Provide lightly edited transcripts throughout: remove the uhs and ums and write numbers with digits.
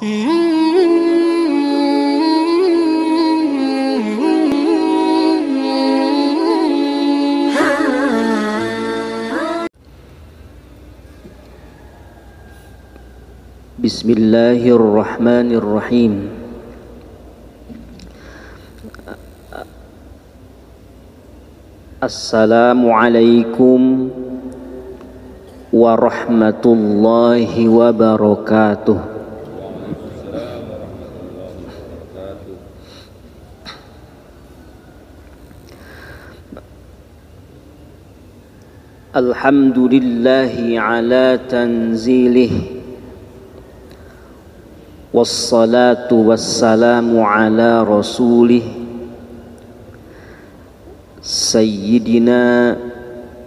Bismillahirrahmanirrahim. Assalamualaikum warahmatullahi wabarakatuh. Alhamdulillahi ala tanzilih, wassalatu wassalamu ala rasulih Sayyidina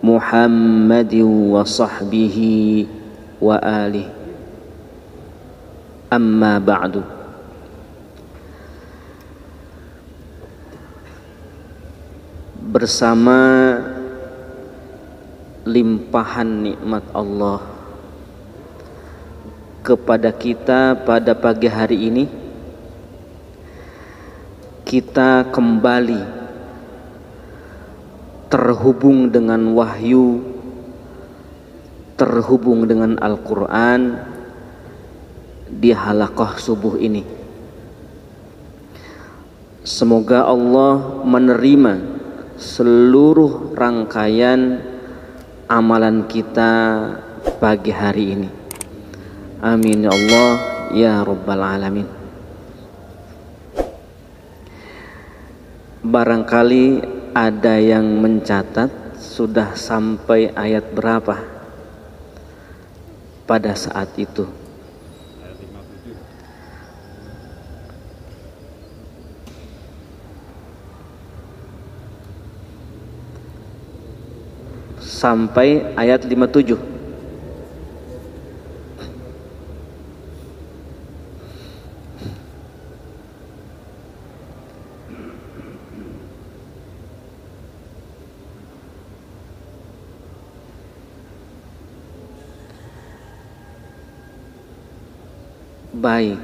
Muhammadin wa sahbihi wa alihi. Amma ba'du. Bersama limpahan nikmat Allah kepada kita pada pagi hari ini, kita kembali terhubung dengan wahyu, terhubung dengan Al-Quran di halaqah subuh ini. Semoga Allah menerima seluruh rangkaian amalan kita pagi hari ini. Amin ya Allah ya Rabbal Alamin. Barangkali ada yang mencatat sudah sampai ayat berapa pada saat itu? Ayat 57. Sampai ayat 57. Baik,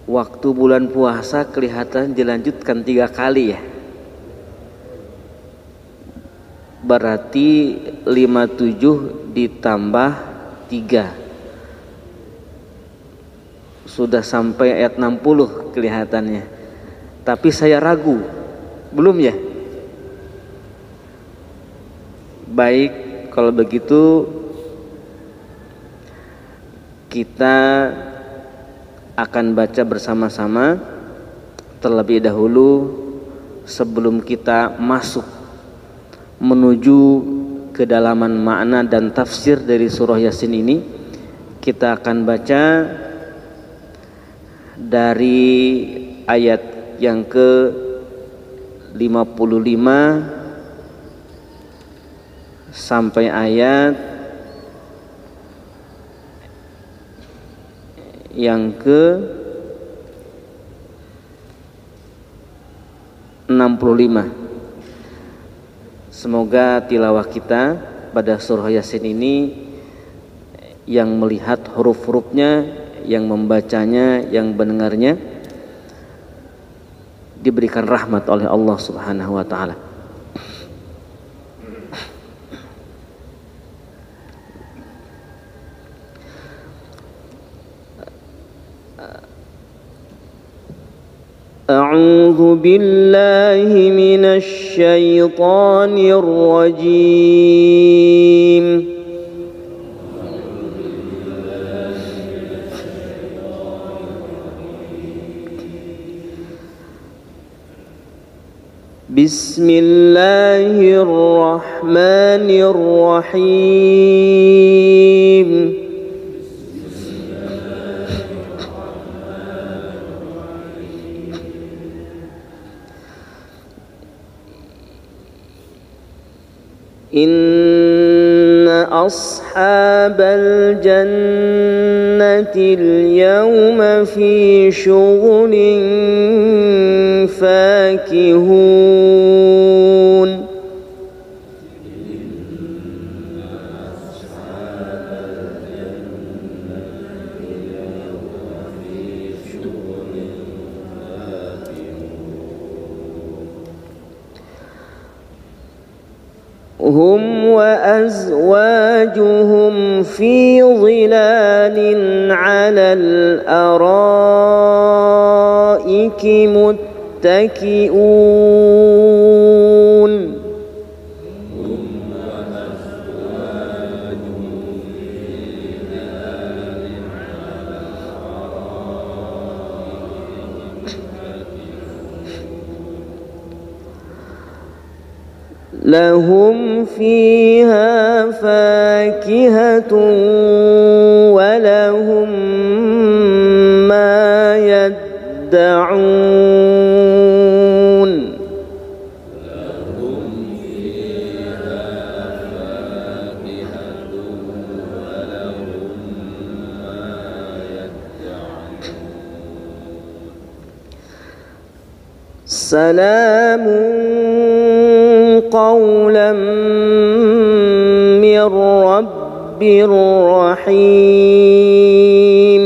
waktu bulan puasa kelihatan dilanjutkan 3 kali ya. Berarti 57 ditambah 3 sudah sampai ayat 60 kelihatannya. Tapi saya ragu, belum ya? Baik, kalau begitu kita akan baca bersama-sama terlebih dahulu sebelum kita masuk menuju kedalaman makna dan tafsir dari surah Yasin ini. Kita akan baca dari ayat yang ke-55 sampai ayat yang ke-65. Semoga tilawah kita pada surah Yasin ini, yang melihat huruf-hurufnya, yang membacanya, yang mendengarnya, diberikan rahmat oleh Allah Subhanahu wa taala. A'udzu billahi minasy syaithanir rajim. Bismillahirrahmanirrahim. Inna ashabal jannati al-yawma fi syughulin fakihun. هم وأزواجهم في ظلال على الأرائك متكئون لهم فيها فاكهة ولهم ما يدعون سلام قولا من رب رحيم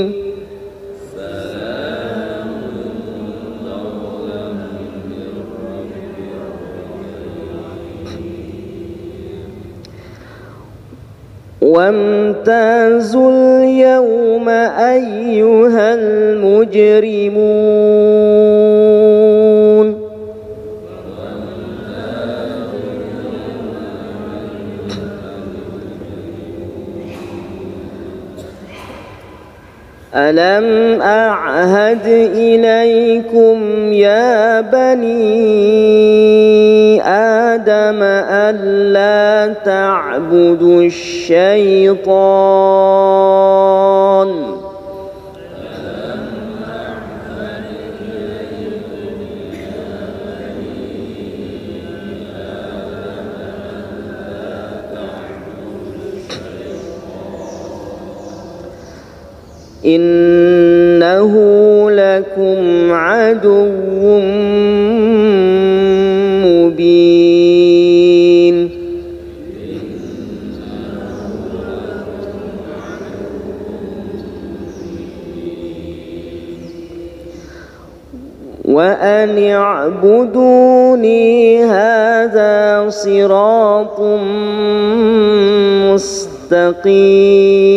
وامتازوا اليوم أيها المجرمون ألم أعهد إليكم يا بني آدم ألا تعبدوا الشيطان إنه لكم عدو مبين وأن اعبدوني هذا صراط مستقيم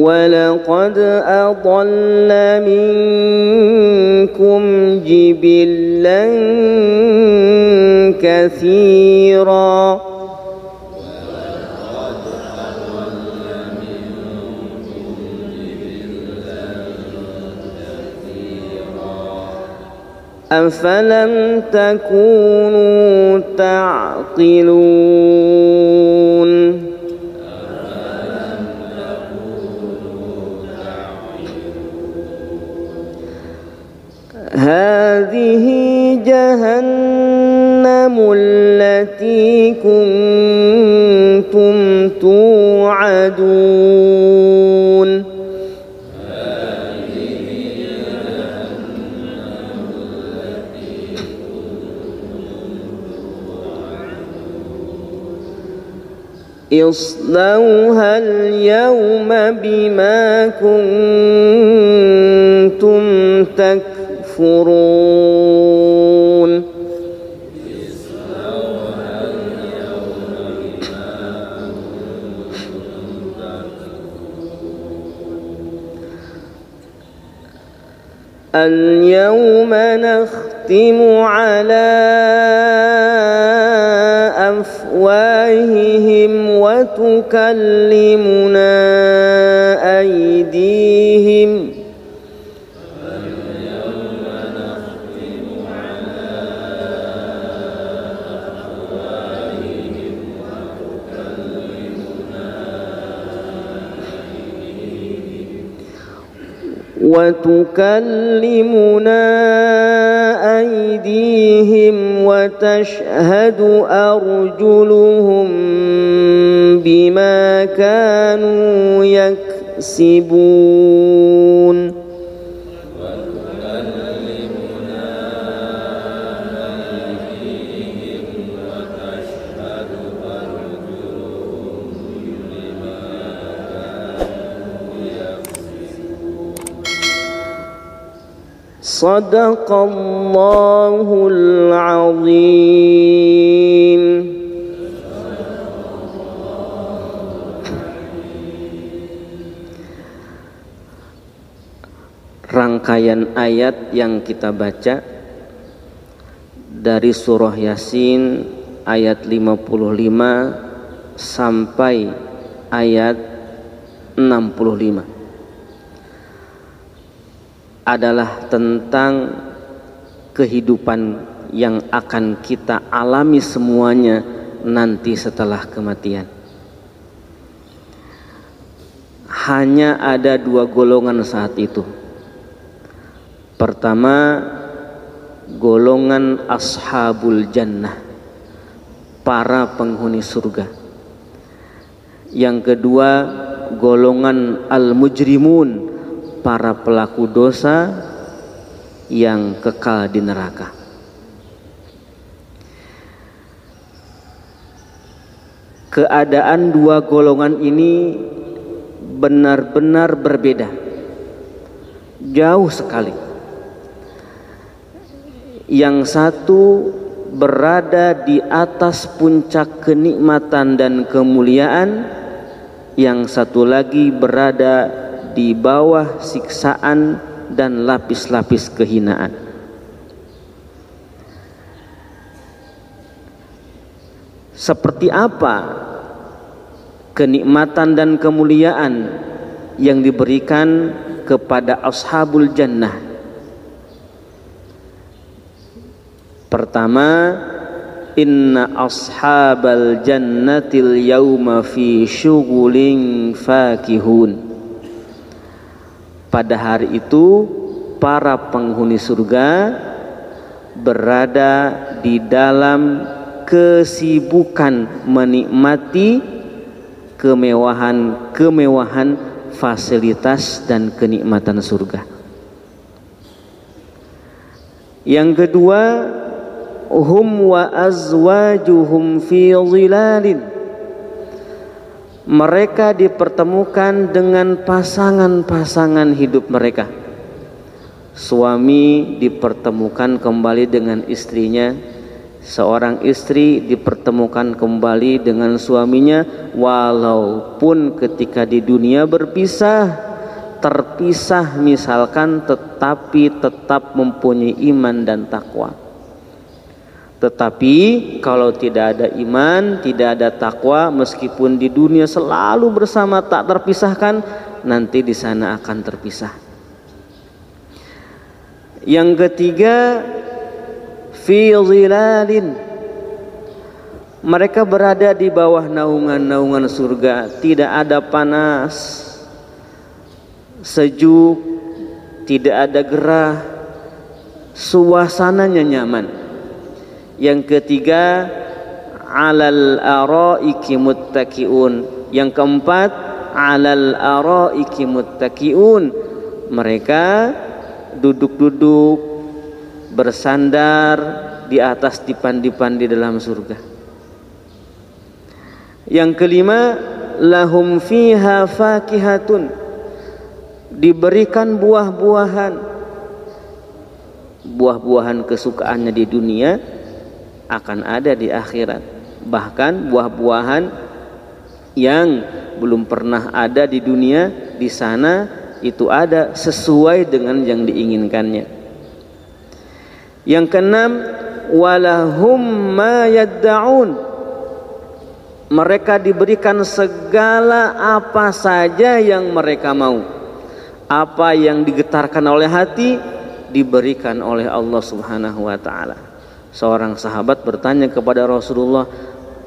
ولقد أضل منكم جبلا كثيرا أفلم تكونوا تعقلون هذه جهنم التي كنتم توعدون اصلوها اليوم بما كنتم تكفرون اليوم نختم على أفواههم وتكلمنا أيديهم وتشهد أرجلهم بما كانوا يكسبون Sadaqallahul azim. Rangkaian ayat yang kita baca dari surah Yasin ayat 55 sampai ayat 65 adalah tentang kehidupan yang akan kita alami semuanya nanti setelah kematian. Hanya ada dua golongan saat itu. Pertama, golongan ashabul jannah, para penghuni surga. Yang kedua, golongan al-mujrimun, para pelaku dosa yang kekal di neraka. Keadaan dua golongan ini benar-benar berbeda, jauh sekali. Yang satu berada di atas puncak kenikmatan dan kemuliaan, yang satu lagi berada di bawah siksaan dan lapis-lapis kehinaan. Seperti apa kenikmatan dan kemuliaan yang diberikan kepada ashabul jannah? Pertama, inna ashabal jannatil yawma fi syughulin fakihun. Pada hari itu para penghuni surga berada di dalam kesibukan menikmati kemewahan fasilitas dan kenikmatan surga. Yang kedua, hum wa azwajuhum fi dhilalin. Mereka dipertemukan dengan pasangan-pasangan hidup mereka. Suami dipertemukan kembali dengan istrinya, seorang istri dipertemukan kembali dengan suaminya, walaupun ketika di dunia terpisah misalkan, tetapi tetap mempunyai iman dan takwa. Tetapi kalau tidak ada iman, tidak ada takwa, meskipun di dunia selalu bersama tak terpisahkan, nanti di sana akan terpisah. Yang ketiga, fi dhilalin. Mereka berada di bawah naungan-naungan surga, tidak ada panas, sejuk, tidak ada gerah, suasananya nyaman. Yang ketiga, alal araiki muttaqiun. Yang keempat, alal araiki muttaqiun. Mereka duduk-duduk bersandar di atas dipan-dipan di dalam surga. Yang kelima, lahum fiha fakihatun. Diberikan buah-buahan kesukaannya di dunia akan ada di akhirat. Bahkan buah-buahan yang belum pernah ada di dunia, di sana itu ada sesuai dengan yang diinginkannya. Yang keenam, walahum ma yadda'un. Mereka diberikan segala apa saja yang mereka mau. Apa yang digetarkan oleh hati diberikan oleh Allah Subhanahu wa taala. Seorang sahabat bertanya kepada Rasulullah,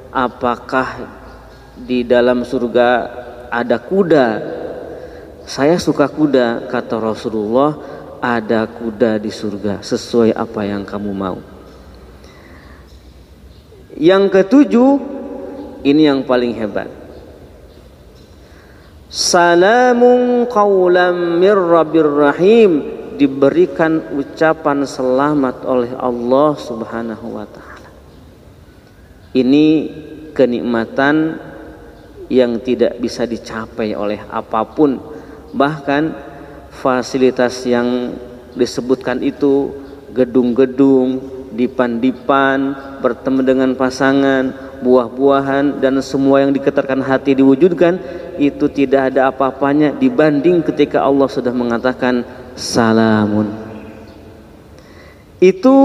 apakah di dalam surga ada kuda? Saya suka kuda, kata Rasulullah, ada kuda di surga sesuai apa yang kamu mau. Yang ketujuh, ini yang paling hebat. Salamun qawlam mir rabbir rahim. Diberikan ucapan selamat oleh Allah Subhanahu wa taala. Ini kenikmatan yang tidak bisa dicapai oleh apapun. Bahkan fasilitas yang disebutkan itu gedung-gedung, dipan-dipan, bertemu dengan pasangan, buah-buahan, dan semua yang diketarkan hati diwujudkan, itu tidak ada apa-apanya dibanding ketika Allah sudah mengatakan salamun. Itu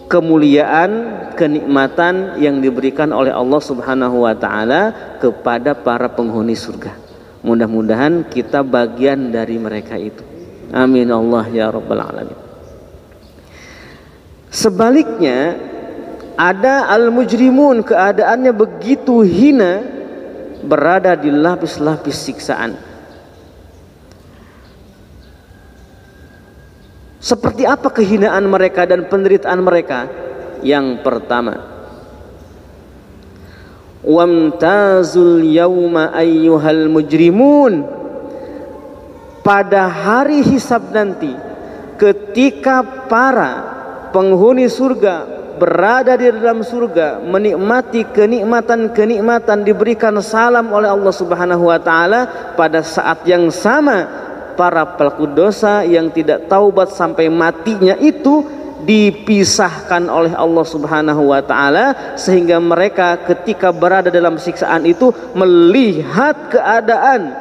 kemuliaan, kenikmatan yang diberikan oleh Allah Subhanahu wa taala kepada para penghuni surga. Mudah-mudahan kita bagian dari mereka itu. Amin Allah ya rabbal alamin. Sebaliknya, ada al-mujrimun, keadaannya begitu hina, berada di lapis-lapis siksaan. Seperti apa kehinaan mereka dan penderitaan mereka? Yang pertama, wamtazul yauma ayyuhal mujrimun. Pada hari hisab nanti, ketika para penghuni surga berada di dalam surga, menikmati kenikmatan-kenikmatan, diberikan salam oleh Allah Subhanahu wa taala, pada saat yang sama para pelaku dosa yang tidak taubat sampai matinya itu dipisahkan oleh Allah Subhanahu wa taala, sehingga mereka ketika berada dalam siksaan itu melihat keadaan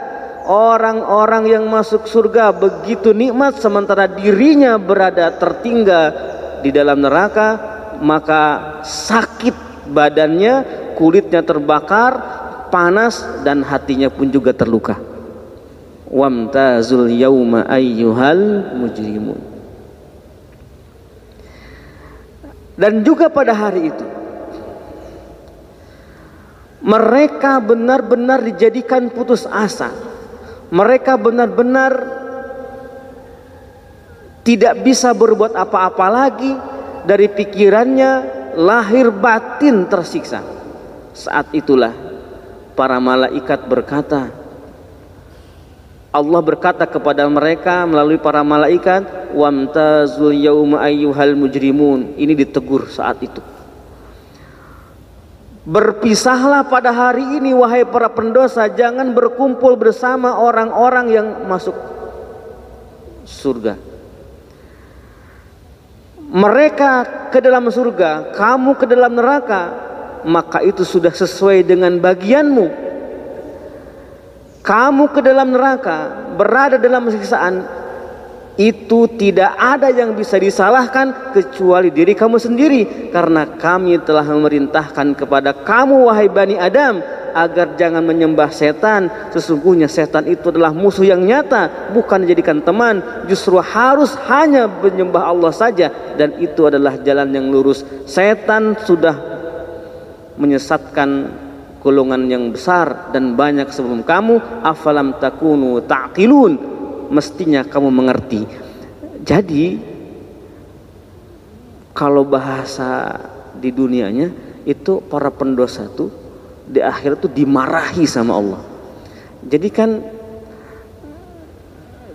orang-orang yang masuk surga begitu nikmat, sementara dirinya berada tertinggal di dalam neraka, maka sakit badannya, kulitnya terbakar, panas, dan hatinya pun juga terluka. Wamtazul yauma ayyuhal mujrimun. Dan juga pada hari itu mereka benar-benar dijadikan putus asa. Mereka benar-benar tidak bisa berbuat apa-apa lagi. Dari pikirannya lahir batin tersiksa. Saat itulah para malaikat berkata, Allah berkata kepada mereka melalui para malaikat, wamtazul yauma ayyuhal mujrimun. Ini ditegur saat itu. Berpisahlah pada hari ini wahai para pendosa, jangan berkumpul bersama orang-orang yang masuk surga. Mereka ke dalam surga, kamu ke dalam neraka, maka itu sudah sesuai dengan bagianmu. Kamu ke dalam neraka, berada dalam siksaan, itu tidak ada yang bisa disalahkan kecuali diri kamu sendiri, karena kami telah memerintahkan kepada kamu wahai Bani Adam agar jangan menyembah setan. Sesungguhnya setan itu adalah musuh yang nyata, bukan dijadikan teman. Justru harus hanya menyembah Allah saja, dan itu adalah jalan yang lurus. Setan sudah menyesatkan golongan yang besar dan banyak sebelum kamu. Afalam takunu ta'qilun, mestinya kamu mengerti. Jadi kalau bahasa di dunianya itu, para pendosa itu di akhirat itu dimarahi sama Allah. Jadi kan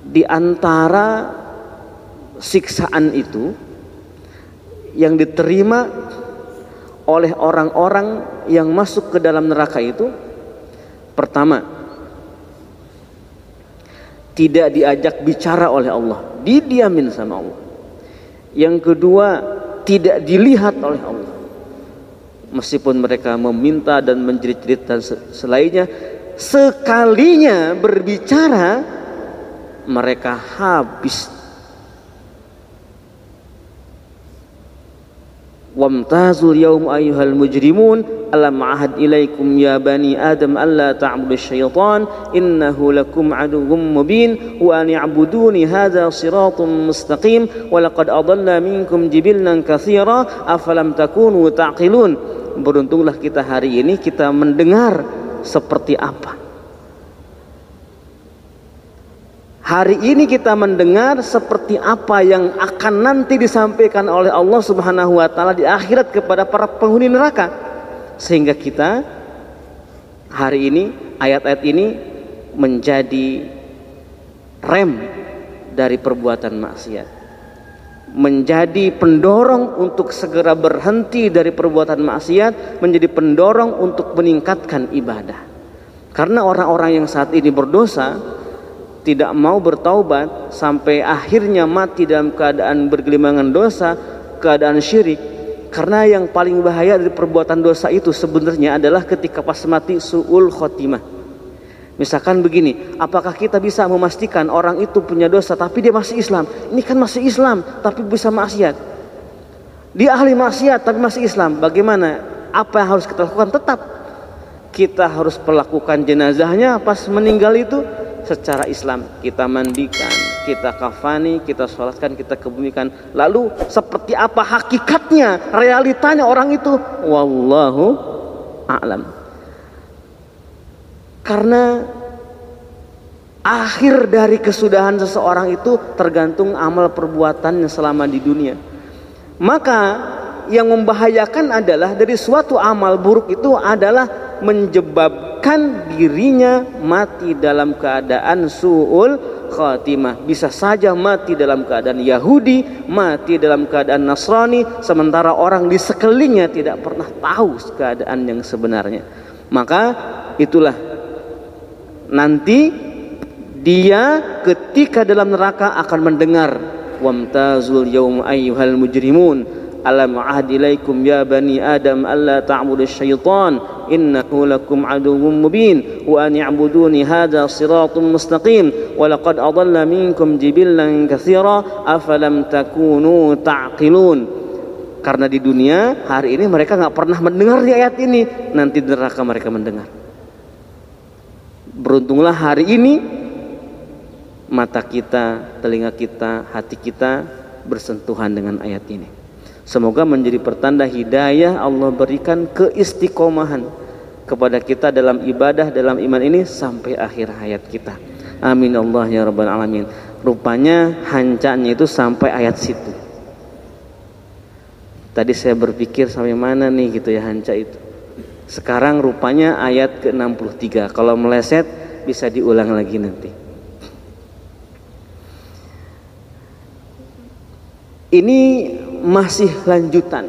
di antara siksaan itu yang diterima oleh orang-orang yang masuk ke dalam neraka itu, pertama, tidak diajak bicara oleh Allah, didiamin sama Allah. Yang kedua, tidak dilihat oleh Allah. Meskipun mereka meminta dan menjerit-jerit dan selainnya, sekalinya berbicara mereka habis. Wamtazul yaum ayyuhal mujrimun alam ahad ilaikum ya bani adam alla ta'budu syaitan innahu lakum aduwwum mubin wa an i'buduni hadza siratun mustaqim wa laqad adalla minkum jibillan katsira afalam takunu ta'qilun. Beruntunglah kita hari ini kita mendengar seperti apa. Hari ini kita mendengar seperti apa yang akan nanti disampaikan oleh Allah Subhanahu wa taala di akhirat kepada para penghuni neraka. Sehingga kita hari ini, ayat-ayat ini menjadi rem dari perbuatan maksiat. Menjadi pendorong untuk segera berhenti dari perbuatan maksiat, menjadi pendorong untuk meningkatkan ibadah. Karena orang-orang yang saat ini berdosa, tidak mau bertaubat sampai akhirnya mati dalam keadaan bergelimangan dosa, keadaan syirik. Karena yang paling bahaya dari perbuatan dosa itu sebenarnya adalah ketika pas mati su'ul khotimah. Misalkan begini, apakah kita bisa memastikan orang itu punya dosa tapi dia masih Islam? Ini kan masih Islam tapi bisa maksiat. Dia ahli maksiat tapi masih Islam. Bagaimana? Apa yang harus kita lakukan? Tetap kita harus perlakukan jenazahnya pas meninggal itu secara Islam. Kita mandikan, kita kafani, kita sholatkan, kita kebumikan. Lalu seperti apa hakikatnya, realitanya orang itu? Wallahu a'lam. Karena akhir dari kesudahan seseorang itu tergantung amal perbuatannya selama di dunia. Maka yang membahayakan adalah dari suatu amal buruk itu adalah menyebabkan dirinya mati dalam keadaan su'ul khatimah. Bisa saja mati dalam keadaan Yahudi, mati dalam keadaan Nasrani, sementara orang di sekelilingnya tidak pernah tahu keadaan yang sebenarnya. Maka itulah nanti dia ketika dalam neraka akan mendengar wamtazul yaum ayyuhal mujrimun alam ahad ilaikum ya bani adam alla ta'budu syaitan innahu lakum aduwwum mubin wa an ya'buduni hadza siratun mustaqim wa laqad adalla minkum jibillan katsira afalam takunu ta'qilun. Karena di dunia hari ini mereka enggak pernah mendengar di ayat ini, nanti di neraka mereka mendengar. Beruntunglah hari ini mata kita, telinga kita, hati kita bersentuhan dengan ayat ini. Semoga menjadi pertanda hidayah Allah berikan keistiqomahan kepada kita dalam ibadah, dalam iman ini sampai akhir hayat kita. Amin Allah ya rabbal alamin. Rupanya hancanya itu sampai ayat situ. Tadi saya berpikir sampai mana nih gitu ya hanca itu. Sekarang rupanya ayat ke-63. Kalau meleset bisa diulang lagi nanti. Ini masih lanjutan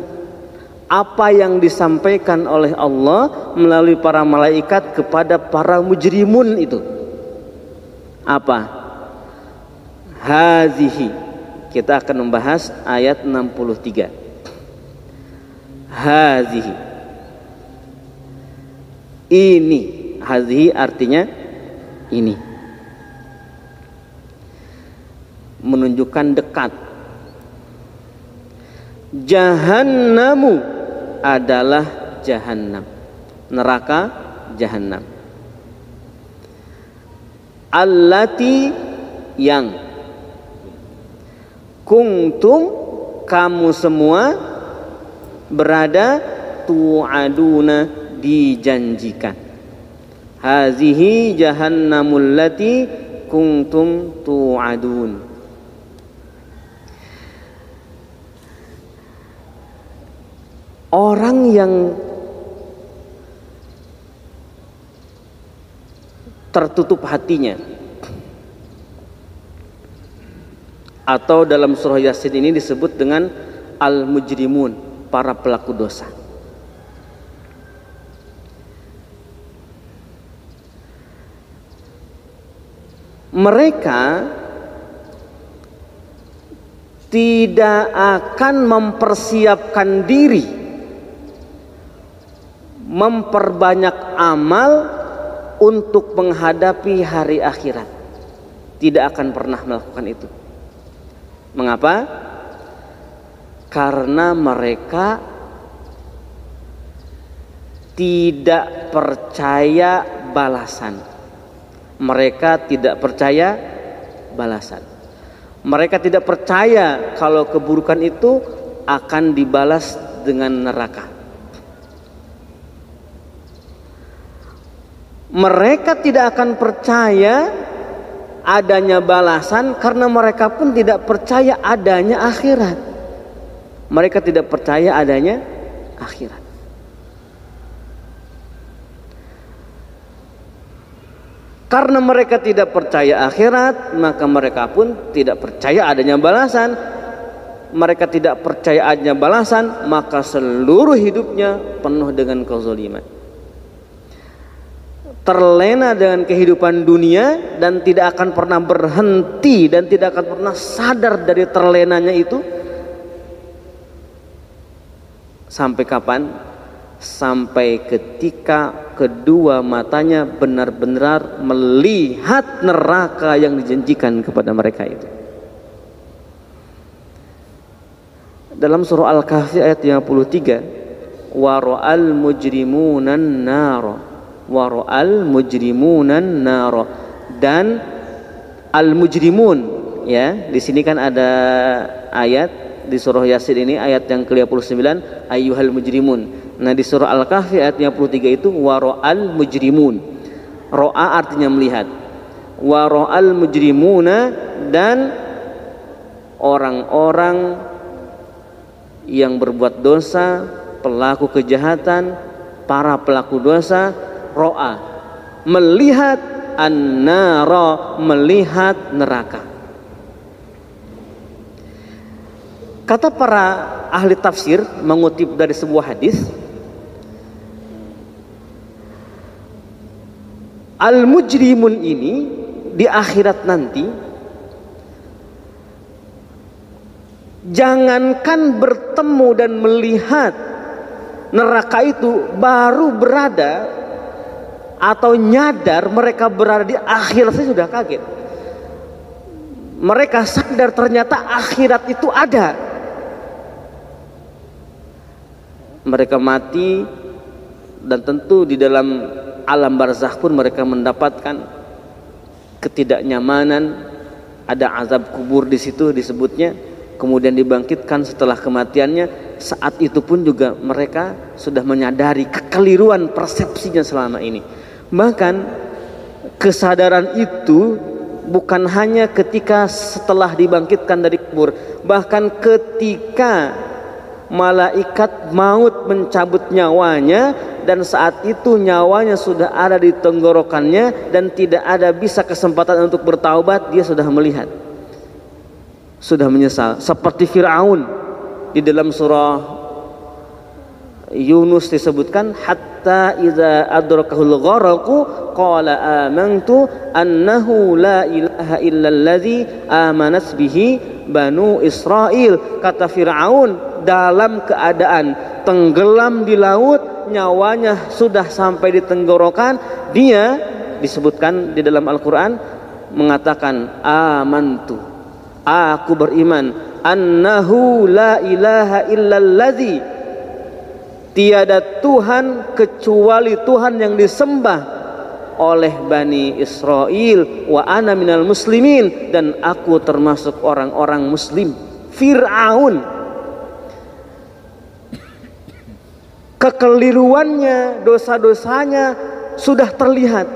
apa yang disampaikan oleh Allah melalui para malaikat kepada para mujrimun itu. Apa? Hazihi. Kita akan membahas ayat 63. Hazihi. Ini. Hazihi artinya ini. Menunjukkan dekat. Jahannamu adalah jahannam, neraka jahannam. Allati yang kuntum kamu semua berada tu'aduna dijanjikan. Hazihi jahannamul lati kuntum tu'adun. Orang yang tertutup hatinya, atau dalam surah Yasin ini disebut dengan al-mujrimun, para pelaku dosa. Mereka tidak akan mempersiapkan diri memperbanyak amal untuk menghadapi hari akhirat. Tidak akan pernah melakukan itu. Mengapa? Karena mereka tidak percaya balasan. Mereka tidak percaya balasan. Mereka tidak percaya kalau keburukan itu akan dibalas dengan neraka. Mereka tidak akan percaya adanya balasan karena mereka pun tidak percaya adanya akhirat. Mereka tidak percaya adanya akhirat. Karena mereka tidak percaya akhirat, maka mereka pun tidak percaya adanya balasan. Mereka tidak percaya adanya balasan, maka seluruh hidupnya penuh dengan kezaliman. terlena dengan kehidupan dunia dan tidak akan pernah berhenti dan tidak akan pernah sadar dari terlenanya itu. Sampai kapan? Sampai ketika kedua matanya benar-benar melihat neraka yang dijanjikan kepada mereka itu. Dalam surah Al-Kahfi ayat 53, wa ra'al mujrimunan nara, wa ra'al mujrimunan nara, dan al-mujrimun, ya, di sini kan ada ayat di surah Yasin ini ayat yang ke-29, ayyuhal mujrimun. Nah, di surah Al-Kahfi ayat 53 itu wa ra'al mujrimun. Ra'a artinya melihat. Wa ra'al mujrimuna, dan orang-orang yang berbuat dosa, pelaku kejahatan, para pelaku dosa, ro'a, melihat an-nara, melihat neraka. Kata para ahli tafsir mengutip dari sebuah hadis, al-mujrimun ini di akhirat nanti jangankan bertemu dan melihat neraka itu, baru berada atau nyadar mereka berada di akhirat saja sudah kaget. Mereka sadar ternyata akhirat itu ada. Mereka mati, dan tentu di dalam alam barzakh pun mereka mendapatkan ketidaknyamanan. Ada azab kubur di situ disebutnya. Kemudian dibangkitkan setelah kematiannya. Saat itu pun juga mereka sudah menyadari kekeliruan persepsinya selama ini. Bahkan kesadaran itu bukan hanya ketika setelah dibangkitkan dari kubur, bahkan ketika malaikat maut mencabut nyawanya, dan saat itu nyawanya sudah ada di tenggorokannya dan tidak ada bisa kesempatan untuk bertaubat, dia sudah melihat, sudah menyesal. Seperti Fir'aun di dalam surah Yunus disebutkan, hatta idza adrakahul gharaqu qala amantu annahu la ilaha illalladzi amanat bihi banu Israil. Kata Fir'aun dalam keadaan tenggelam di laut, nyawanya sudah sampai di tenggorokan, dia disebutkan di dalam Al-Quran mengatakan amantu, aku beriman, annahu la ilaha illalladzi, tiada Tuhan kecuali Tuhan yang disembah oleh Bani Israel, wa ana minal muslimin, dan aku termasuk orang-orang muslim. Fir'aun kekeliruannya, dosa-dosanya sudah terlihat.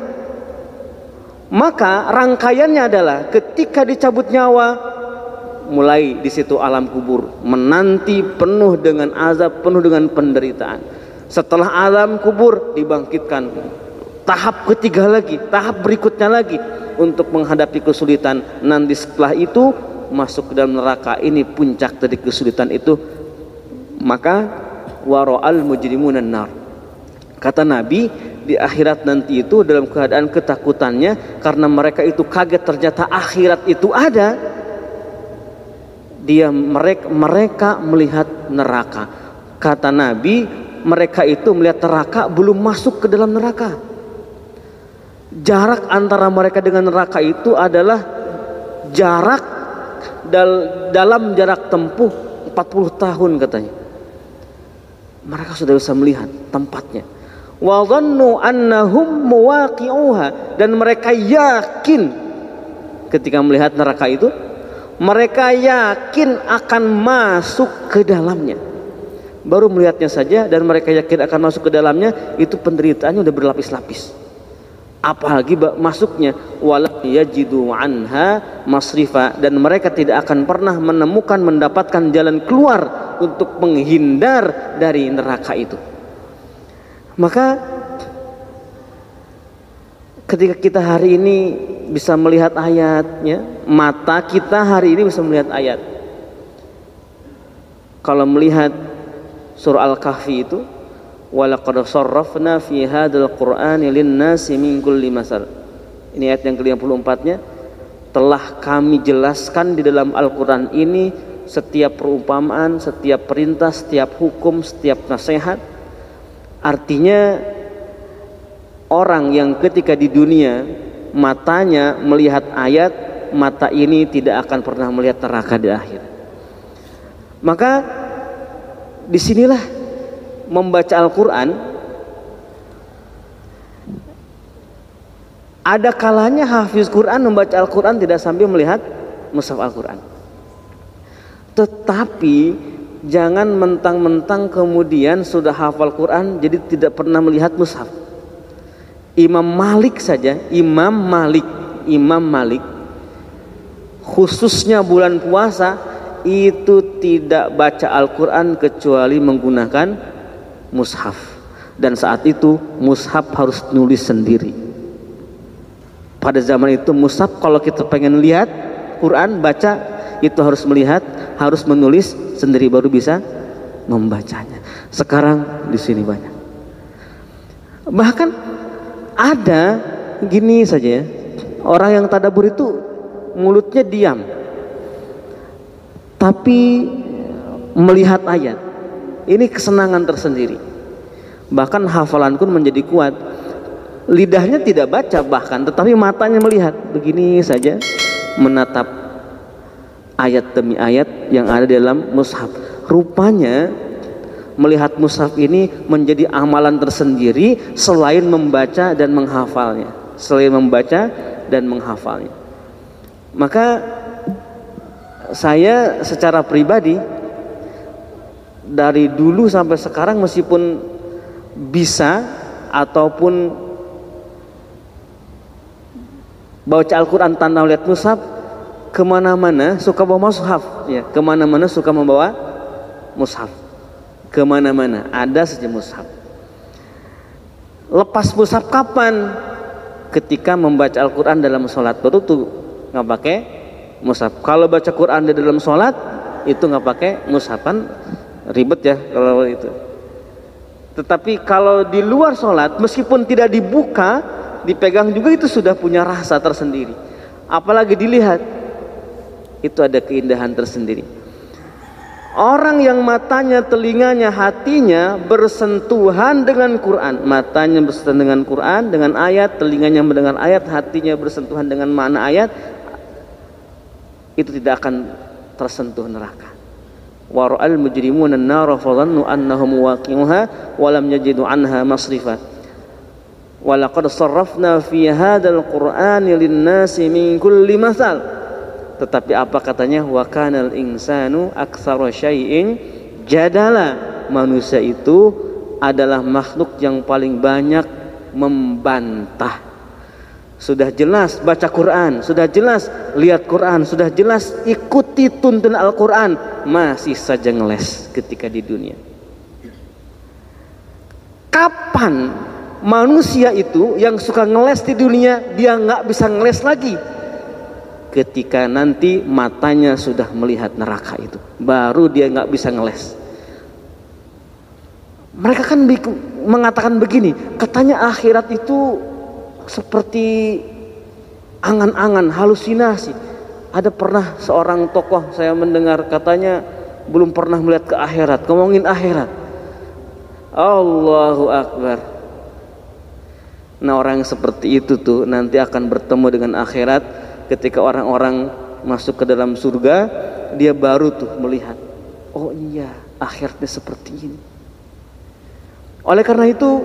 Maka rangkaiannya adalah ketika dicabut nyawa, mulai di situ alam kubur, menanti penuh dengan azab, penuh dengan penderitaan. Setelah alam kubur dibangkitkan, tahap ketiga lagi, tahap berikutnya lagi untuk menghadapi kesulitan. Nanti setelah itu masuk ke dalam neraka. Ini puncak dari kesulitan itu. Maka wara'al mujrimunan nar. Kata Nabi, di akhirat nanti itu dalam keadaan ketakutannya karena mereka itu kaget ternyata akhirat itu ada. Mereka melihat neraka. Kata Nabi, mereka itu melihat neraka belum masuk ke dalam neraka. Jarak antara mereka dengan neraka itu adalah jarak dalam jarak tempuh 40 tahun katanya. Mereka sudah bisa melihat tempatnya. Wa dhannu annahum muwaqi'uha, dan mereka yakin ketika melihat neraka itu, mereka yakin akan masuk ke dalamnya. Baru melihatnya saja dan mereka yakin akan masuk ke dalamnya, itu penderitaannya sudah berlapis-lapis. Apalagi masuknya, wala yajidu anha masrifa, dan mereka tidak akan pernah mendapatkan jalan keluar untuk menghindar dari neraka itu. Maka ketika kita hari ini bisa melihat ayatnya, mata kita hari ini bisa melihat ayat. Kalau melihat surah Al-Kahfi itu, Wa laqad sharrafna fi hadzal qur'ani lin-nasi min kulli masal. Ini ayat yang ke-54-nya. Telah kami jelaskan di dalam Al-Qur'an ini setiap perumpamaan, setiap perintah, setiap hukum, setiap nasihat. Artinya orang yang ketika di dunia matanya melihat ayat, mata ini tidak akan pernah melihat neraka di akhir. Maka disinilah membaca Al-Quran ada kalanya hafiz Quran membaca Al-Quran tidak sambil melihat mushaf Al-Quran. Tetapi jangan mentang-mentang kemudian sudah hafal Quran jadi tidak pernah melihat mushaf. Imam Malik khususnya bulan puasa itu tidak baca Al-Quran kecuali menggunakan mushaf. Dan saat itu mushaf harus nulis sendiri. Pada zaman itu mushaf kalau kita pengen lihat Quran baca itu harus melihat, harus menulis sendiri baru bisa membacanya. Sekarang di sini banyak. Bahkan ada gini saja ya, orang yang tadabbur itu mulutnya diam tapi melihat ayat. Ini kesenangan tersendiri. Bahkan hafalan pun menjadi kuat. Lidahnya tidak baca bahkan, tetapi matanya melihat. Begini saja menatap ayat demi ayat yang ada dalam mushaf. Rupanya melihat mushaf ini menjadi amalan tersendiri selain membaca dan menghafalnya. Maka saya secara pribadi dari dulu sampai sekarang meskipun bisa ataupun baca Al-Quran tanpa melihat mushaf, kemana-mana suka bawa mushaf ya, kemana-mana suka membawa mushaf, kemana-mana ada saja mushaf. Lepas mushaf kapan? Ketika membaca Al-Quran dalam sholat baru tuh nggak pakai mushaf. Kalau baca Quran di dalam sholat itu nggak pakai mushaf, kan ribet ya kalau itu. Tetapi kalau di luar sholat meskipun tidak dibuka dipegang juga itu sudah punya rasa tersendiri. Apalagi dilihat itu ada keindahan tersendiri. Orang yang matanya, telinganya, hatinya bersentuhan dengan Quran, matanya bersentuhan dengan Quran, dengan ayat, telinganya mendengar ayat, hatinya bersentuhan dengan makna ayat, itu tidak akan tersentuh neraka. Wa ra'al mujrimuna an-nara fa dhannu annahum waqi'uha wa lam yajidu anha masrifa. Wa laqad sarrafna fi hadzal qur'ani lin-nasi min kulli masal. Tetapi apa katanya? Wa kanal insanu aktsara syai'in jadala. Manusia itu adalah makhluk yang paling banyak membantah. Sudah jelas baca Quran, sudah jelas lihat Quran, sudah jelas ikuti tuntunan Al-Quran, masih saja ngeles ketika di dunia. Kapan manusia itu yang suka ngeles di dunia dia nggak bisa ngeles lagi? Ketika nanti matanya sudah melihat neraka itu, baru dia nggak bisa ngeles. Mereka kan mengatakan begini, katanya akhirat itu seperti angan-angan, halusinasi. Ada pernah seorang tokoh saya mendengar katanya belum pernah melihat ke akhirat, ngomongin akhirat. Allahu Akbar. Nah, orang yang seperti itu tuh nanti akan bertemu dengan akhirat. Ketika orang-orang masuk ke dalam surga, dia baru tuh melihat, oh iya, akhiratnya seperti ini. Oleh karena itu,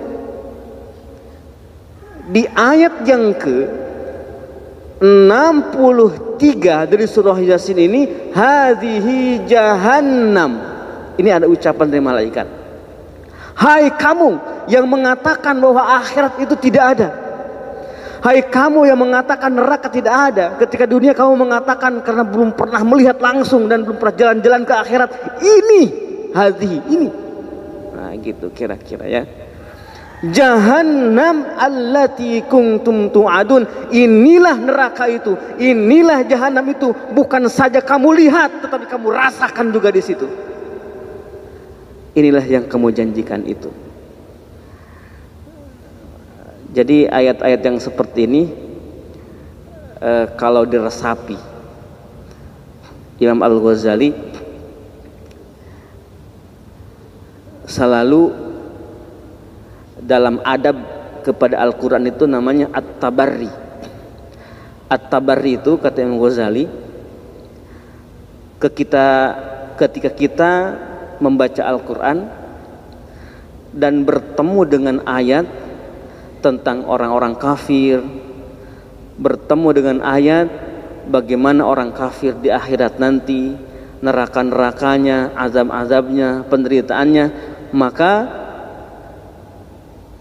di ayat yang ke-63 dari surah Yasin ini, hadhihi jahannam. Ini ada ucapan dari malaikat. Hai kamu yang mengatakan bahwa akhirat itu tidak ada. Hai kamu yang mengatakan neraka tidak ada. Ketika dunia kamu mengatakan karena belum pernah melihat langsung dan belum pernah jalan-jalan ke akhirat. Ini hadhihi, ini. Nah gitu kira-kira ya. Jahannam allati kuntum tu'adun. Inilah neraka itu, inilah jahanam itu. Bukan saja kamu lihat, tetapi kamu rasakan juga di situ. Inilah yang kamu janjikan itu. Jadi ayat-ayat yang seperti ini kalau diresapi, Imam Al-Ghazali selalu dalam adab kepada Al-Quran itu namanya At-Tabarri. At-Tabarri itu kata Imam Ghazali, ketika kita membaca Al-Quran dan bertemu dengan ayat tentang orang-orang kafir, bertemu dengan ayat bagaimana orang kafir di akhirat nanti, neraka-nerakanya, azab-azabnya, penderitaannya, maka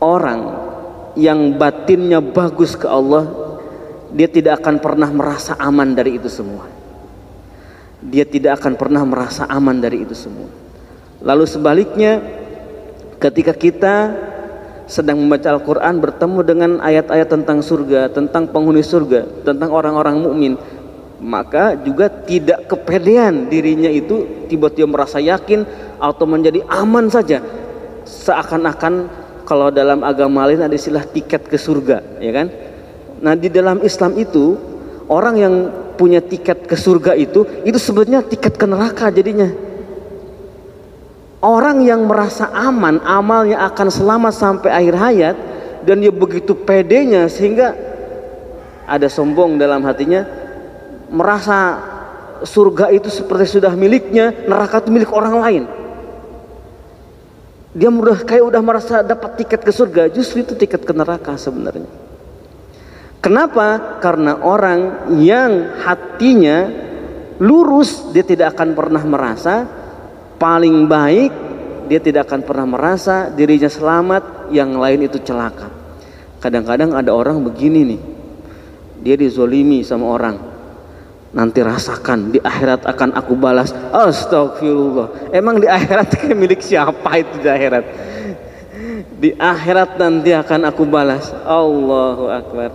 orang yang batinnya bagus ke Allah, dia tidak akan pernah merasa aman dari itu semua. Dia tidak akan pernah merasa aman dari itu semua. Lalu sebaliknya, ketika kita sedang membaca Al-Quran, bertemu dengan ayat-ayat tentang surga, tentang penghuni surga, tentang orang-orang mukmin, maka juga tidak kepedean dirinya itu tiba-tiba merasa yakin atau menjadi aman saja, seakan-akan kalau dalam agama lain ada istilah tiket ke surga, ya kan? Nah, di dalam Islam itu orang yang punya tiket ke surga itu sebenarnya tiket ke neraka jadinya. Orang yang merasa aman, amalnya akan selamat sampai akhir hayat, dan dia begitu pedenya sehingga ada sombong dalam hatinya, merasa surga itu seperti sudah miliknya, neraka itu milik orang lain. Dia udah merasa dapat tiket ke surga, justru itu tiket ke neraka sebenarnya. Kenapa? Karena orang yang hatinya lurus, dia tidak akan pernah merasa paling baik, dia tidak akan pernah merasa dirinya selamat, yang lain itu celaka. Kadang-kadang ada orang begini nih, dia dizolimi sama orang, nanti rasakan di akhirat akan aku balas. Astagfirullah, emang di akhirat kayak milik siapa itu di akhirat? Di akhirat nanti akan aku balas. Allahu Akbar.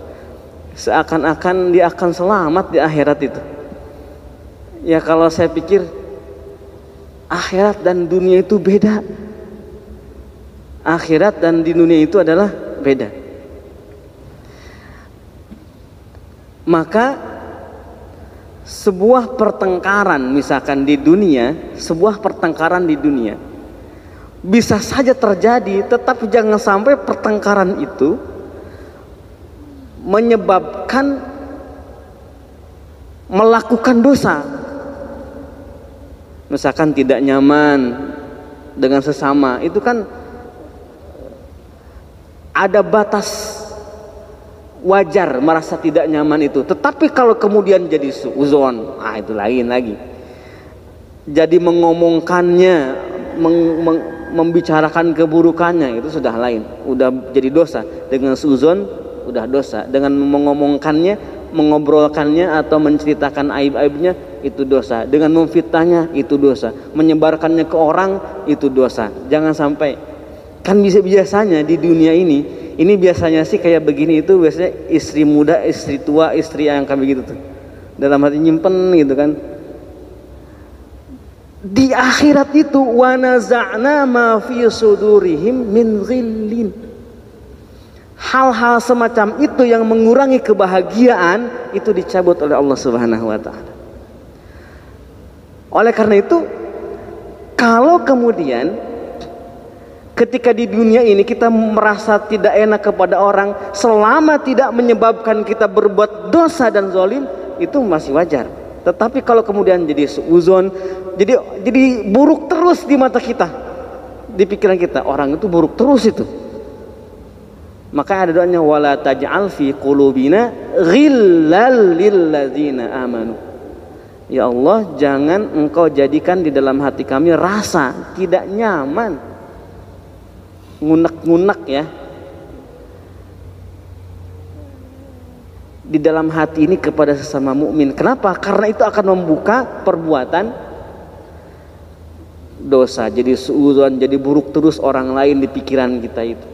Seakan-akan dia akan selamat di akhirat itu. Ya kalau saya pikir akhirat dan dunia itu beda. Akhirat dan di dunia itu adalah beda. Maka sebuah pertengkaran misalkan di dunia, sebuah pertengkaran di dunia bisa saja terjadi, tetapi jangan sampai pertengkaran itu menyebabkan melakukan dosa. Misalkan tidak nyaman dengan sesama, itu kan ada batas wajar merasa tidak nyaman itu. Tetapi kalau kemudian jadi suuzon, itu lain lagi. Jadi mengomongkannya, membicarakan keburukannya, itu sudah lain, udah jadi dosa. Dengan suuzon udah dosa. Dengan mengomongkannya, mengobrolkannya atau menceritakan aib-aibnya, itu dosa. Dengan memfitnahnya, itu dosa. Menyebarkannya ke orang, itu dosa. Jangan sampai, kan biasanya di dunia ini biasanya sih kayak begini, itu biasanya istri muda, istri tua, istri yang kayak begitu tuh, dalam hati nyimpen gitu kan. Di akhirat itu wa naza'na ma fi sudurihim min ghillin. Hal-hal semacam itu yang mengurangi kebahagiaan itu dicabut oleh Allah Subhanahu wa taala. Oleh karena itu, kalau kemudian ketika di dunia ini kita merasa tidak enak kepada orang, selama tidak menyebabkan kita berbuat dosa dan zalim, itu masih wajar. Tetapi kalau kemudian jadi suuzon, jadi buruk terus di mata kita, di pikiran kita, orang itu buruk terus itu, maka ada doanya, wala taj'al fi qulubina ghillal lil ladzina amanu. Ya Allah, jangan engkau jadikan di dalam hati kami rasa tidak nyaman, ngunek-ngunek ya, di dalam hati ini kepada sesama mukmin. Kenapa? Karena itu akan membuka perbuatan dosa, jadi suudzon, jadi buruk terus orang lain di pikiran kita itu.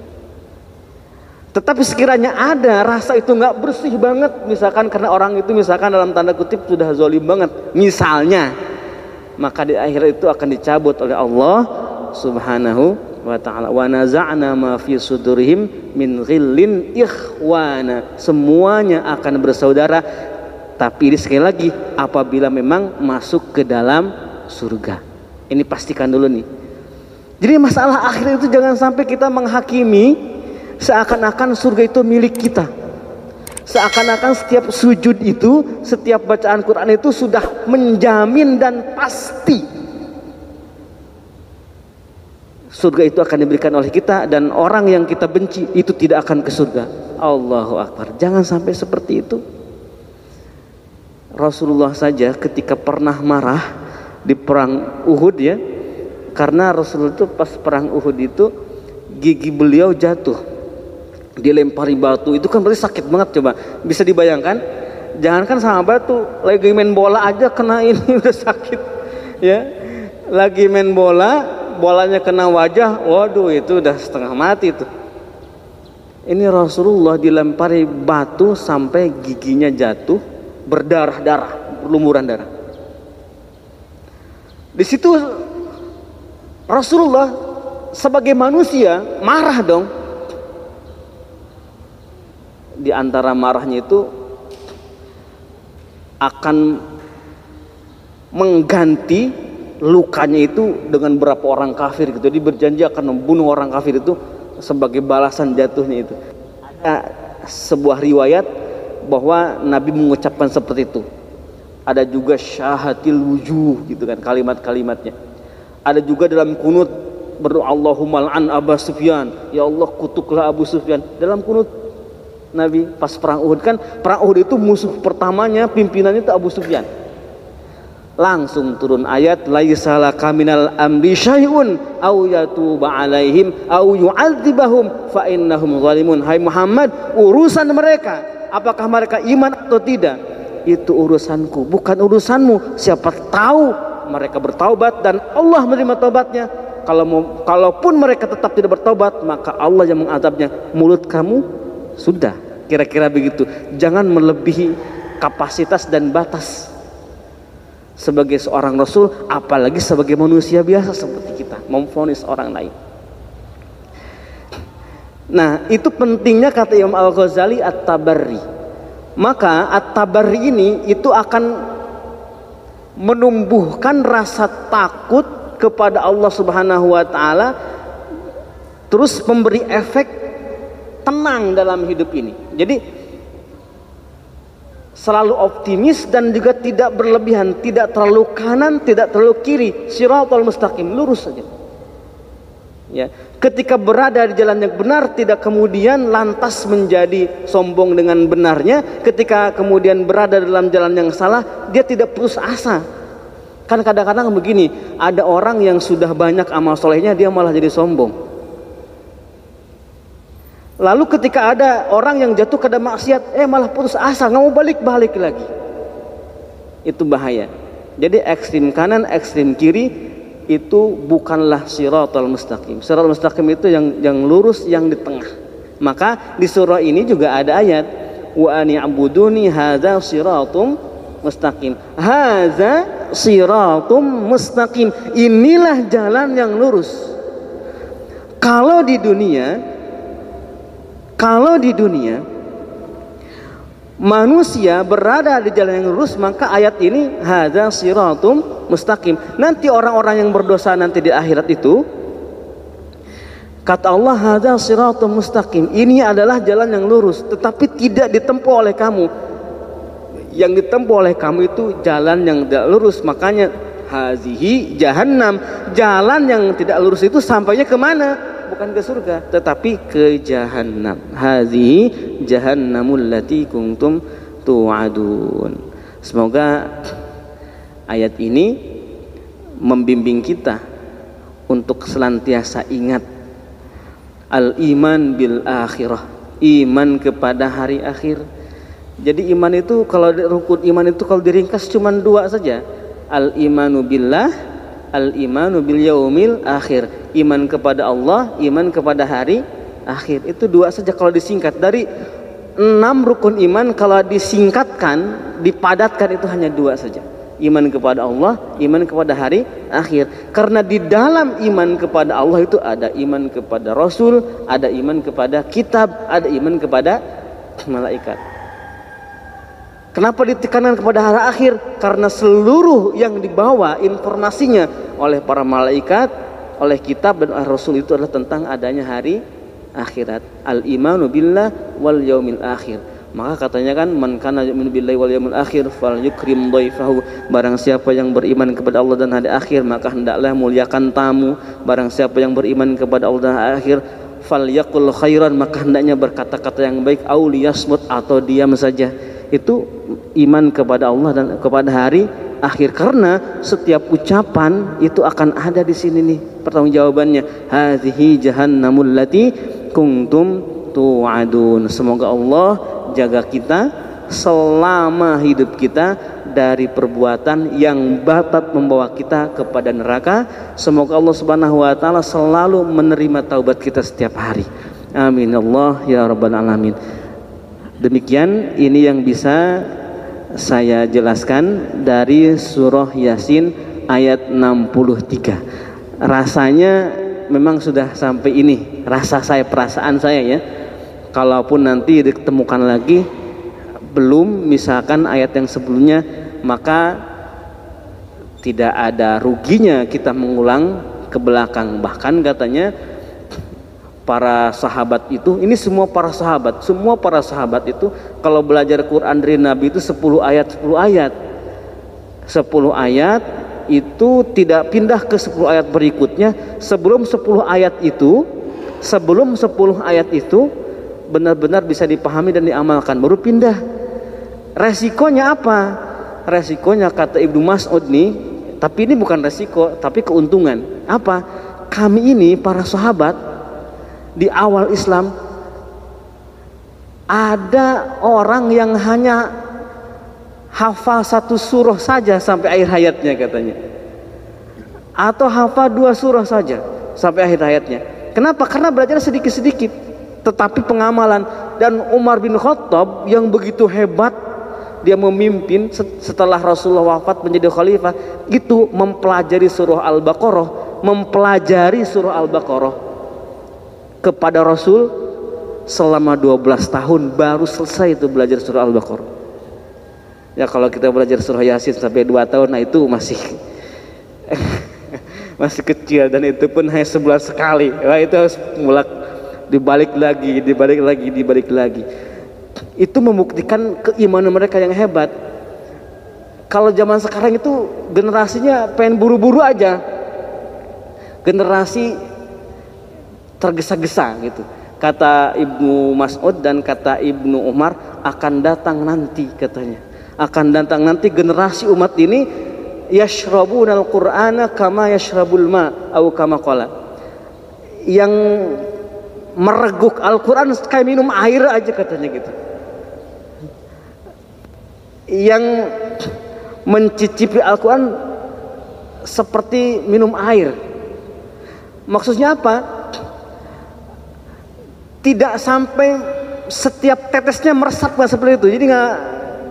Tetapi sekiranya ada rasa itu nggak bersih banget, misalkan karena orang itu misalkan dalam tanda kutip sudah zalim banget misalnya, maka di akhirat itu akan dicabut oleh Allah Subhanahu wa ta'ala. Wa naza'na ma fi sudurihim min ghillin ikhwana. Semuanya akan bersaudara, tapi ini sekali lagi apabila memang masuk ke dalam surga. Ini pastikan dulu nih. Jadi masalah akhir itu jangan sampai kita menghakimi seakan-akan surga itu milik kita. Seakan-akan setiap sujud itu, setiap bacaan Quran itu sudah menjamin dan pasti surga itu akan diberikan oleh kita, dan orang yang kita benci itu tidak akan ke surga. Allahu Akbar. Jangan sampai seperti itu. Rasulullah saja ketika pernah marah di perang Uhud ya, karena Rasulullah itu pas perang Uhud itu gigi beliau jatuh, dilempari batu, itu kan berarti sakit banget. Coba bisa dibayangkan, jangankan sama batu, lagi main bola aja kena ini udah sakit ya. Lagi main bola, bolanya kena wajah, waduh itu udah setengah mati tuh. Ini Rasulullah dilempari batu sampai giginya jatuh, berdarah-darah, berlumuran darah. Di situ Rasulullah sebagai manusia marah dong. Di antara marahnya itu akan mengganti lukanya itu dengan berapa orang kafir gitu. Jadi berjanji akan membunuh orang kafir itu sebagai balasan jatuhnya itu. Ada sebuah riwayat bahwa Nabi mengucapkan seperti itu. Ada juga syahatil wujuh gitu kan kalimat-kalimatnya. Ada juga dalam kunut berdoa Allahumma al'an Abu Sufyan, ya Allah kutuklah Abu Sufyan. Dalam kunut Nabi pas perang Uhud, kan perang Uhud itu musuh pertamanya pimpinannya itu Abu Sufyan. Langsung turun ayat laisa laka minal amri syai'un aw yatuba alaihim aw yu'adzibahum fa innahum zalimun. Hai Muhammad, urusan mereka apakah mereka iman atau tidak itu urusanku, bukan urusanmu. Siapa tahu mereka bertaubat dan Allah menerima taubatnya. Kalaupun mereka tetap tidak bertaubat, maka Allah yang mengazabnya. Mulut kamu sudah, kira-kira begitu. Jangan melebihi kapasitas dan batas sebagai seorang Rasul, apalagi sebagai manusia biasa seperti kita memvonis orang lain. Nah itu pentingnya kata Imam Al-Ghazali At-Tabarri. Maka At-Tabarri ini itu akan menumbuhkan rasa takut kepada Allah Subhanahu wa ta'ala, terus memberi efek tenang dalam hidup ini. Jadi selalu optimis dan juga tidak berlebihan, tidak terlalu kanan, tidak terlalu kiri, shiratal mustaqim, lurus saja. Ya, ketika berada di jalan yang benar tidak kemudian lantas menjadi sombong dengan benarnya. Ketika kemudian berada dalam jalan yang salah, dia tidak putus asa. Kan kadang-kadang begini, ada orang yang sudah banyak amal solehnya dia malah jadi sombong. Lalu ketika ada orang yang jatuh ke dalam maksiat, malah putus asa, nggak mau balik lagi. Itu bahaya. Jadi ekstrim kanan, ekstrim kiri itu bukanlah shiratal mustaqim. Shiratal mustaqim itu yang lurus, yang di tengah. Maka di surah ini juga ada ayat wa ani'buduni hadza shiratum mustaqim. Hadza shiratum mustaqim. Inilah jalan yang lurus. Kalau di dunia manusia berada di jalan yang lurus, maka ayat ini hadza shiratum mustaqim. Nanti orang-orang yang berdosa nanti di akhirat itu kata Allah hadza shiratum mustaqim, ini adalah jalan yang lurus, tetapi tidak ditempuh oleh kamu. Yang ditempuh oleh kamu itu jalan yang tidak lurus. Makanya hazihi jahannam, jalan yang tidak lurus itu sampainya kemana? Bukan ke surga, tetapi ke jahannam. Hazihi jahannamul lati kuntum tu'adun. Semoga ayat ini membimbing kita untuk senantiasa ingat al-iman bil akhirah, iman kepada hari akhir. Jadi iman itu, kalau rukun iman itu kalau diringkas cuma dua saja, al-imanu billah, al-imanu bil yaumil akhir. Iman kepada Allah, iman kepada hari akhir. Itu dua saja kalau disingkat. Dari 6 rukun iman kalau disingkatkan, dipadatkan itu hanya dua saja. Iman kepada Allah, iman kepada hari akhir. Karena di dalam iman kepada Allah itu ada iman kepada Rasul, ada iman kepada kitab, ada iman kepada malaikat. Kenapa ditekankan kepada hari akhir? Karena seluruh yang dibawa informasinya oleh para malaikat, oleh kitab dan Rasul itu adalah tentang adanya hari akhirat. Al-imanu billah wal yaumil akhir. Maka katanya kan, man kana yu'minu billahi wal yaumil akhir falyukrim dhaifahu. Barang siapa yang beriman kepada Allah dan hari akhir, maka hendaklah muliakan tamu. Barang siapa yang beriman kepada Allah dan hari akhir, falyaqul khairan, maka hendaknya berkata-kata yang baik, au liyasmut, atau diam saja. Itu iman kepada Allah dan kepada hari akhir. Karena setiap ucapan itu akan ada di sini nih pertanggungjawabannya. Hadzihi jahannamul lati kuntum tu'adun. Semoga Allah jaga kita selama hidup kita dari perbuatan yang dapat membawa kita kepada neraka. Semoga Allah Subhanahu wa taala selalu menerima taubat kita setiap hari. Amin Allah ya rabbal alamin. Demikian ini yang bisa saya jelaskan dari surah Yasin ayat 63. Rasanya memang sudah sampai ini, rasa saya, perasaan saya ya. Kalaupun nanti ditemukan lagi belum misalkan ayat yang sebelumnya, maka tidak ada ruginya kita mengulang ke belakang. Bahkan katanya para sahabat itu, ini semua para sahabat itu kalau belajar Quran dari Nabi itu 10 ayat 10 ayat itu tidak pindah ke 10 ayat berikutnya. Sebelum 10 ayat itu benar-benar bisa dipahami dan diamalkan, baru pindah. Resikonya apa? Resikonya kata Ibnu Mas'ud nih, tapi ini bukan resiko, tapi keuntungan. Apa? Kami ini para sahabat di awal Islam, ada orang yang hanya hafal 1 surah saja sampai akhir hayatnya katanya, atau hafal 2 surah saja sampai akhir hayatnya. Kenapa? Karena belajar sedikit-sedikit tetapi pengamalan. Dan Umar bin Khattab yang begitu hebat, dia memimpin setelah Rasulullah wafat menjadi khalifah, itu mempelajari surah Al-Baqarah kepada Rasul selama 12 tahun, baru selesai itu belajar surah Al-Baqarah. Ya kalau kita belajar surah Yasin sampai 2 tahun, nah itu masih masih kecil, dan itu pun hanya sebulan sekali. Wah, itu harus dibalik lagi. Itu membuktikan keimanan mereka yang hebat. Kalau zaman sekarang itu generasinya pengen buru-buru aja, generasi tergesa-gesa gitu. Kata Ibnu Mas'ud dan kata Ibnu Umar, akan datang nanti katanya, akan datang nanti generasi umat ini yashrabunal qur'ana kama yashrabul ma au kama qala, yang mereguk Al-Quran kayak minum air aja katanya gitu, yang mencicipi Al-Quran seperti minum air. Maksudnya apa? Tidak sampai setiap tetesnya meresap, nggak seperti itu.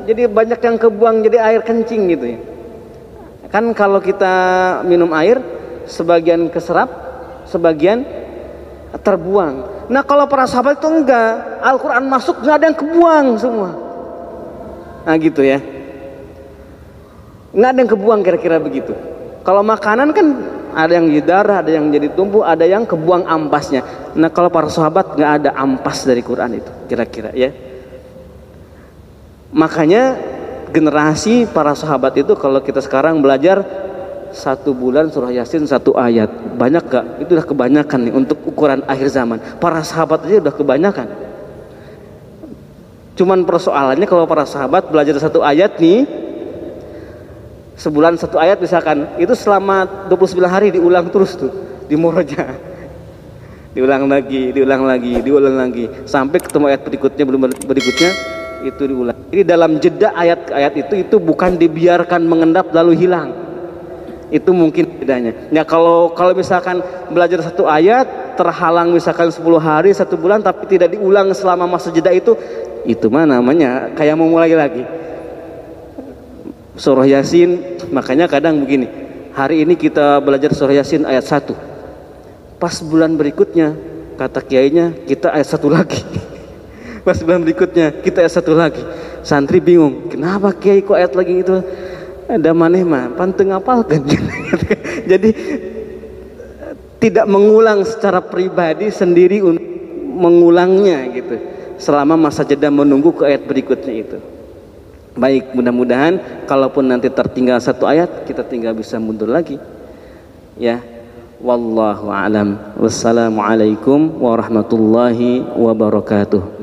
Jadi banyak yang kebuang jadi air kencing gitu ya. Kan kalau kita minum air, sebagian keserap, sebagian terbuang. Nah kalau para sahabat itu enggak, Al-Quran masuk nggak ada yang kebuang semua. Nah gitu ya, nggak ada yang kebuang, kira-kira begitu. Kalau makanan kan ada yang jadi darah, ada yang jadi tumpuk, ada yang kebuang ampasnya. Nah kalau para sahabat nggak ada ampas dari Quran itu, kira-kira ya. Makanya generasi para sahabat itu, kalau kita sekarang belajar 1 bulan surah Yasin 1 ayat, banyak gak? Itu udah kebanyakan nih untuk ukuran akhir zaman. Para sahabat aja udah kebanyakan. Cuman persoalannya kalau para sahabat belajar 1 ayat nih, sebulan 1 ayat misalkan, itu selama 29 hari diulang terus tuh di murojaah. Diulang lagi sampai ketemu ayat berikutnya itu diulang. Ini dalam jeda ayat-ayat itu bukan dibiarkan mengendap lalu hilang. Itu mungkin bedanya. Ya kalau misalkan belajar 1 ayat terhalang misalkan 10 hari 1 bulan tapi tidak diulang selama masa jeda itu mah namanya kayak mau mulai lagi. surah Yasin. Makanya kadang begini, hari ini kita belajar surah Yasin ayat 1, pas bulan berikutnya kata kiainya kita ayat 1 lagi. Pas bulan berikutnya kita ayat 1 lagi. Santri bingung, kenapa kiai kok ayat lagi itu? Ada maneh mah panteng apalkan. Jadi tidak mengulang secara pribadi sendiri untuk mengulangnya gitu, selama masa jeda menunggu ke ayat berikutnya itu. Baik, mudah-mudahan kalaupun nanti tertinggal 1 ayat, kita tinggal bisa mundur lagi. Ya, wallahu a'lam. Wassalamualaikum warahmatullahi wabarakatuh.